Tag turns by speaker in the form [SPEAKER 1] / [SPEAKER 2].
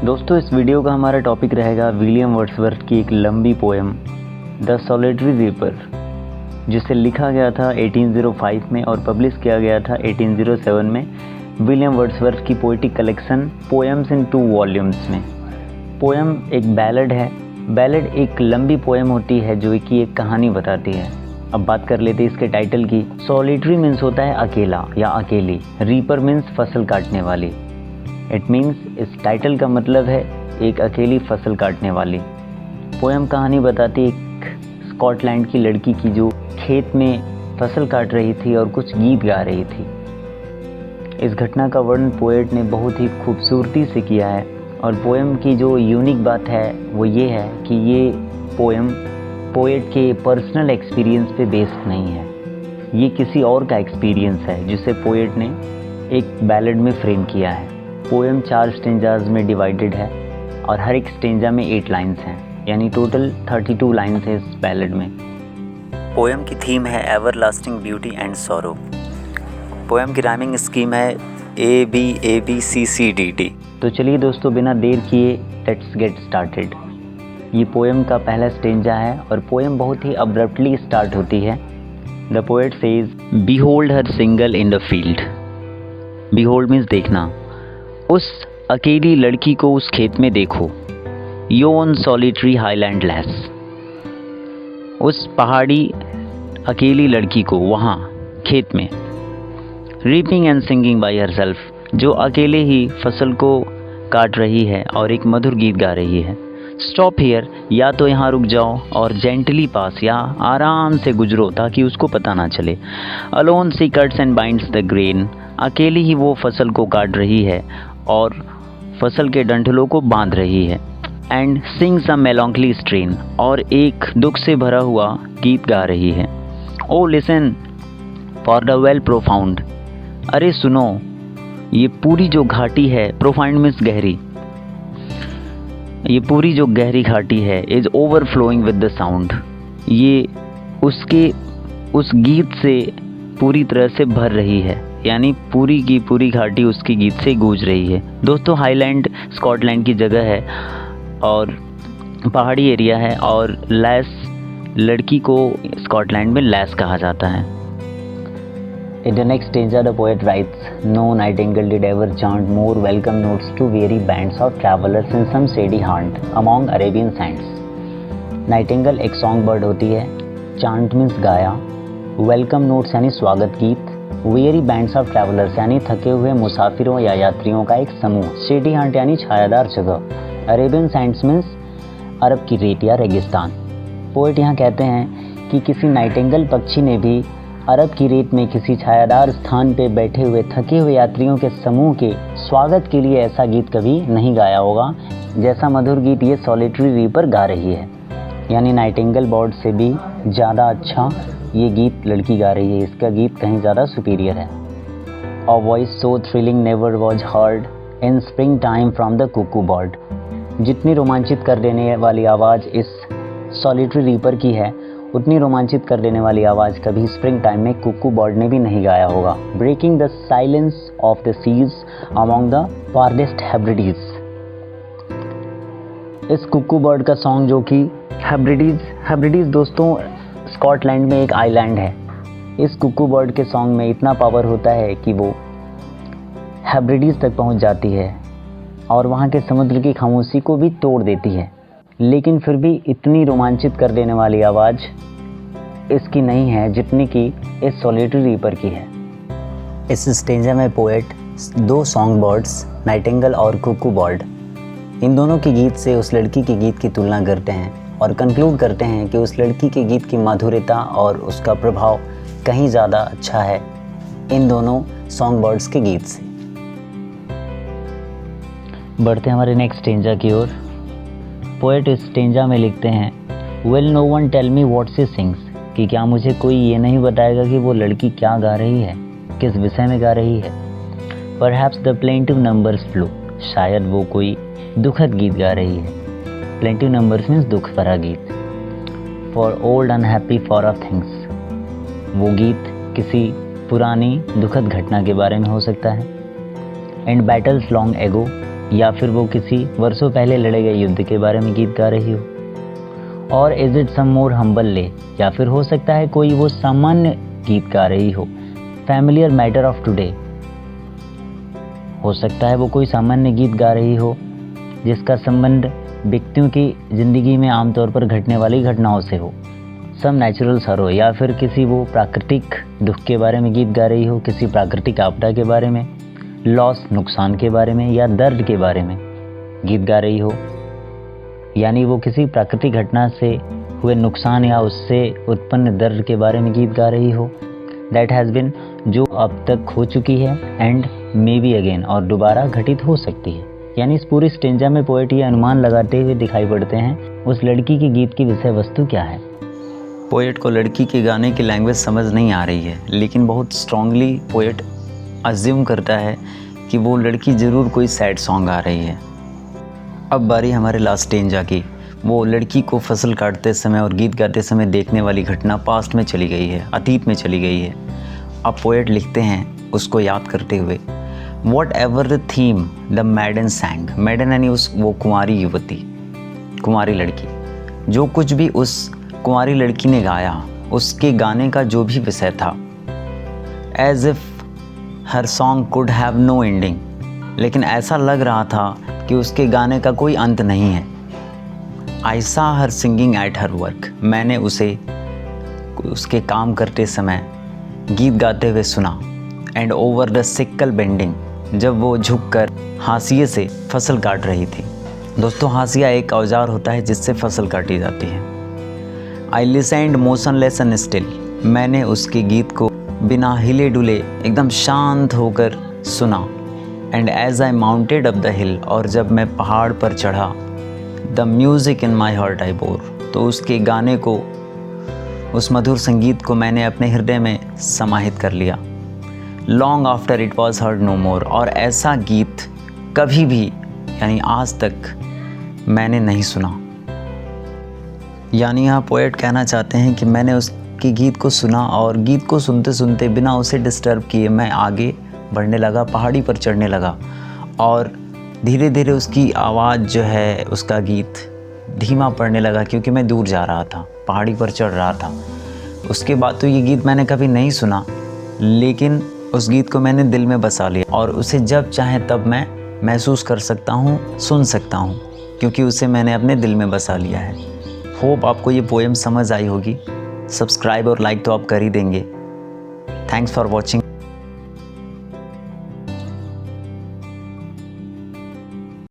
[SPEAKER 1] दोस्तों इस वीडियो का हमारा टॉपिक रहेगा विलियम वर्ड्सवर्थ की एक लंबी पोएम द सॉलिटरी रीपर, जिसे लिखा गया था 1805 में और पब्लिश किया गया था 1807 में विलियम वर्ड्सवर्थ की poetic collection poems in 2 volumes में। पोएम एक बैलेड है। बैलेड एक लंबी पोएम होती है जो कि एक कहानी बताती है। अब बात कर लेते हैं इसके टाइटल की। सॉलिटरी मीन्स होता है अकेला या अकेली, रीपर मीन्स फसल काटने वाली। इट मीन्स इस टाइटल का मतलब है एक अकेली फसल काटने वाली। पोएम कहानी बताती एक स्कॉटलैंड की लड़की की जो खेत में फसल काट रही थी और कुछ गीत गा रही थी। इस घटना का वर्णन पोएट ने बहुत ही खूबसूरती से किया है और पोएम की जो यूनिक बात है वो ये है कि ये पोएम पोएट के पर्सनल एक्सपीरियंस पे बेस्ड नहीं है। ये किसी और का एक्सपीरियंस है जिसे पोएट ने एक बैलेड में फ्रेम किया है। पोएम 4 स्टेंजाज में डिवाइडेड है और हर एक स्टेंजा में 8 लाइन्स हैं, यानी टोटल 32 लाइन्स है इस बैलेड में। पोएम की थीम है everlasting beauty and sorrow. Poem की राइमिंग स्कीम है ABABCCDD। तो चलिए दोस्तों बिना देर किए लेट्स गेट स्टार्टेड। ये पोएम का पहला स्टेंजा है और पोएम बहुत ही अब्रप्टली स्टार्ट होती है। The poet says, behold her single in the field. Behold means देखना। उस अकेली लड़की को उस खेत में देखो। योन सॉलिटरी हाईलैंड लैस। उस पहाड़ी अकेली लड़की को वहाँ खेत में। Reaping and singing by herself, जो अकेले ही फसल को काट रही है और एक मधुर गीत गा रही है। स्टॉप हियर, या तो यहाँ रुक जाओ और जेंटली पास, या आराम से गुजरो ताकि उसको पता ना चले। Alone she cuts and binds the grain. अकेली ही वो फसल को काट रही है और फसल के डंठलों को बांध रही है। एंड सिंग सम मेलॉन्कली स्ट्रेन, और एक दुख से भरा हुआ गीत गा रही है। O listen for the vale profound. अरे सुनो, ये पूरी जो घाटी है, प्रोफाउंड मीन्स गहरी, ये पूरी जो गहरी घाटी है is overflowing with the sound. ये उसके उस गीत से पूरी तरह से भर रही है, यानी पूरी की पूरी घाटी उसकी गीत से गूंज रही है। दोस्तों हाईलैंड स्कॉटलैंड की जगह है और पहाड़ी एरिया है, और लैस लड़की को स्कॉटलैंड में लैस कहा जाता है। In the next stanza, the poet writes, No nightingale did ever chant more welcome notes to weary bands of travelers in some shady haunt among Arabian sands. Nightingale एक song bird होती है। Chant means गाया। Welcome notes यानी स्वागत गीत। Very bands of travellers यानी थके हुए मुसाफिरों या यात्रियों का एक समूह। शेडी हंट यानी छायादार जगह। अरेबियन सैंड्स मीन्स अरब की रेत या रेगिस्तान। पोएट यहाँ कहते हैं कि किसी नाइटिंगेल पक्षी ने भी अरब की रेत में किसी छायादार स्थान पे बैठे हुए थके हुए यात्रियों के समूह के स्वागत के लिए ऐसा गीत कभी नहीं गाया होगा जैसा मधुर गीत ये सॉलिटरी रीपर गा रही है। यानी नाइटिंगेल बर्ड से भी ज़्यादा अच्छा ये गीत लड़की गा रही है। इसका गीत कहीं ज़्यादा सुपीरियर है। A voice so thrilling never was heard in spring time from the Kuku bird. जितनी रोमांचित कर देने वाली आवाज़ इस सॉलिटरी रीपर की है, उतनी रोमांचित कर देने वाली आवाज़ कभी स्प्रिंग टाइम में कुकू बर्ड ने भी नहीं गाया होगा। Breaking the silence of the seas among the farthest Hebrides. इस कुकू बर्ड का सॉन्ग जो कि हेब्रिडीज दोस्तों स्कॉटलैंड में एक आइलैंड है। इस कुकू बर्ड के सॉन्ग में इतना पावर होता है कि वो हेब्रिडीज तक पहुंच जाती है और वहाँ के समुद्र की खामोशी को भी तोड़ देती है। लेकिन फिर भी इतनी रोमांचित कर देने वाली आवाज़ इसकी नहीं है जितनी कि इस सॉलिटरी रीपर की है। इस स्टेंजा में पोएट 2 सॉन्ग बर्ड्स नाइटिंगेल और कुकू बर्ड, इन दोनों के गीत से उस लड़की के गीत की तुलना करते हैं और कंक्लूड करते हैं कि उस लड़की के गीत की माधुर्यता और उसका प्रभाव कहीं ज़्यादा अच्छा है इन दोनों सॉन्ग बर्ड्स के गीत से। बढ़ते हैं हमारे नेक्स्ट स्टेंजा की ओर। पोएट इस स्टेंजा में लिखते हैं, will no one tell me what she sings, कि क्या मुझे कोई ये नहीं बताएगा कि वो लड़की क्या गा रही है, किस विषय में गा रही है। Perhaps the plaintiff numbers flow, शायद वो कोई दुखद गीत गा रही है। प्लेंटिव नंबर्स मीन्स दुख भरा गीत। For old unhappy for of things, वो गीत किसी पुरानी दुखद घटना के बारे में हो सकता है। एंड बैटल्स लॉन्ग एगो, या फिर वो किसी वर्षों पहले लड़े गए युद्ध के बारे में गीत गा रही हो। और is it some more humble lay, या फिर हो सकता है कोई वो सामान्य गीत गा रही हो, फैमिलियर मैटर ऑफ टुडे। हो सकता है वो कोई सामान्य गीत गा रही हो जिसका संबंध व्यक्तियों की ज़िंदगी में आमतौर पर घटने वाली घटनाओं से हो। सम नेचुरल सरो, या फिर किसी वो प्राकृतिक दुख के बारे में गीत गा रही हो, किसी प्राकृतिक आपदा के बारे में, लॉस नुकसान के बारे में, या दर्द के बारे में गीत गा रही हो। यानी वो किसी प्राकृतिक घटना से हुए नुकसान या उससे उत्पन्न दर्द के बारे में गीत गा रही हो। दैट हैज़ बिन, जो अब तक हो चुकी है, एंड मे बी अगेन, और दोबारा घटित हो सकती है। यानी इस पूरी स्टेंजा में पोएट ये अनुमान लगाते हुए दिखाई पड़ते हैं उस लड़की की गीत की विषय वस्तु क्या है। पोएट को लड़की के गाने की लैंग्वेज समझ नहीं आ रही है, लेकिन बहुत स्ट्रांगली पोएट अज्यूम करता है कि वो लड़की ज़रूर कोई सैड सॉन्ग गा रही है। अब बारी हमारे लास्ट स्टेंजा की। वो लड़की को फसल काटते समय और गीत गाते समय देखने वाली घटना पास्ट में चली गई है, अतीत में चली गई है। अब पोएट लिखते हैं उसको याद करते हुए, what ever the theme the मैडन सैंग, मैडन यानी वो कुंवारी युवती, कुंवारी लड़की, जो कुछ भी उस कुंवारी लड़की ने गाया, उसके गाने का जो भी विषय था, as if her song could have no ending, लेकिन ऐसा लग रहा था कि उसके गाने का कोई अंत नहीं है। आई सा हर सिंगिंग एट हर वर्क, मैंने उसे उसके काम करते समय गीत गाते हुए सुना। And over the sickle bending, जब वो झुककर हाशिए से फसल काट रही थी। दोस्तों, हाशिया एक औजार होता है जिससे फसल काटी जाती है। आई लिसेंड मोशनलेस एंड स्टिल, मैंने उसके गीत को बिना हिले डुले एकदम शांत होकर सुना। And as I mounted up the hill, और जब मैं पहाड़ पर चढ़ा, the music in my heart I bore, तो उसके गाने को, उस मधुर संगीत को मैंने अपने हृदय में समाहित कर लिया। Long after it was heard no more, और ऐसा गीत कभी भी, यानी आज तक मैंने नहीं सुना। यानी यहाँ पोएट कहना चाहते हैं कि मैंने उसके गीत को सुना, और गीत को सुनते सुनते बिना उसे डिस्टर्ब किए मैं आगे बढ़ने लगा, पहाड़ी पर चढ़ने लगा, और धीरे धीरे उसकी आवाज़ जो है, उसका गीत धीमा पड़ने लगा, क्योंकि मैं दूर जा रहा था, पहाड़ी पर चढ़ रहा था। उसके बाद तो ये गीत मैंने कभी नहीं सुना, लेकिन उस गीत को मैंने दिल में बसा लिया, और उसे जब चाहे तब मैं महसूस कर सकता हूँ, सुन सकता हूँ, क्योंकि उसे मैंने अपने दिल में बसा लिया है। होप आपको ये पोएम समझ आई होगी। सब्सक्राइब और लाइक तो आप कर ही देंगे। Thanks for watching.